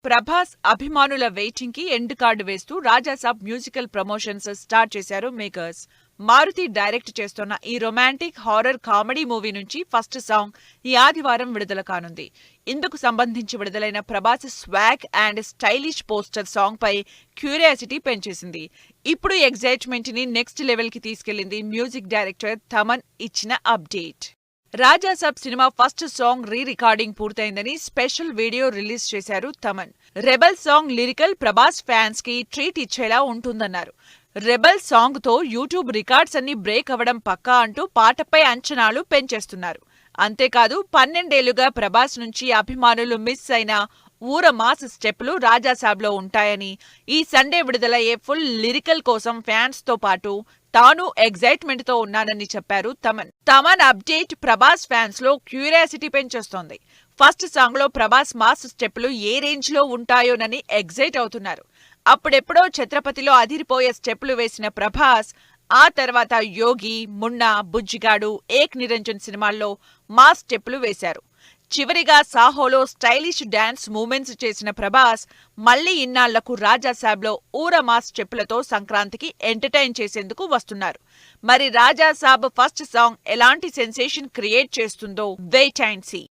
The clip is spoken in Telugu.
ప్రభాస్ అభిమానుల వెయిటింగ్ కి ఎండ్ కార్డు వేస్తూ రాజాసాబ్ మ్యూజికల్ ప్రమోషన్స్ స్టార్ట్ చేశారు మేకర్స్. మారుతి డైరెక్ట్ చేస్తోన్న ఈ రొమాంటిక్ హారర్ కామెడీ మూవీ నుంచి ఫస్ట్ సాంగ్ ఈ ఆదివారం విడుదల కానుంది. ఇందుకు సంబంధించి విడుదలైన Prabhas swag and stylish poster song పై క్యూరియాసిటీ పెంచేసింది. ఇప్పుడు ఎగ్జైట్మెంట్ ని నెక్స్ట్ లెవెల్ కి తీసుకెళ్లింది మ్యూజిక్ డైరెక్టర్ తమన్ ఇచ్చిన update. Raja Saab cinema first song recording పూర్తయిందని స్పెషల్ వీడియో రిలీజ్ చేశారు Thaman. Rebel song lyrical Prabhas fans కి ట్రీట్ ఇచ్చేలా ఉంటుందన్నారు. రెబల్ సాంగ్ తో యూట్యూబ్ రికార్డ్స్ అన్ని బ్రేక్ అవ్వడం పక్కా అంటూ పాటపై అంచనాలు పెంచేస్తున్నారు. అంతేకాదు 12 ఏళ్లుగా ప్రభాస్ నుంచి అభిమానులు మిస్ అయిన ఊర మాస్ స్టెప్లు రాజాసాబ్లో ఉంటాయని, ఈ సండే విడుదలయ్యే ఫుల్ లిరికల్ కోసం ఫ్యాన్స్ తో పాటు తాను ఎగ్జైట్మెంట్ తో ఉన్నానని చెప్పారు తమన్. తమన్ అప్డేట్ ప్రభాస్ ఫ్యాన్స్ లో క్యూరియాసిటీ పెంచేస్తోంది. ఫస్ట్ సాంగ్ లో ప్రభాస్ మాస్ స్టెప్లు ఏ రేంజ్ లో ఉంటాయోనని ఎగ్జైట్ అవుతున్నారు. అప్పుడెప్పుడో ఛత్రపతిలో అదిరిపోయే స్టెప్లు వేసిన ప్రభాస్ ఆ తర్వాత యోగి, మున్నా, బుజ్జిగాడు, ఏక్ నిరంజన్ సినిమాల్లో మాస్ స్టెప్లు వేశారు. చివరిగా సాహోలో స్టైలిష్ డాన్స్ మూమెంట్స్ చేసిన ప్రభాస్ మళ్లీ ఇన్నాళ్లకు రాజాసాబ్లో ఊర మాస్ స్టెప్పులతో సంక్రాంతికి ఎంటర్టైన్ చేసేందుకు వస్తున్నారు. మరి రాజాసాబ్ ఫస్ట్ సాంగ్ ఎలాంటి సెన్సేషన్ క్రియేట్ చేస్తుందో వెయిట్ అండ్ సీ.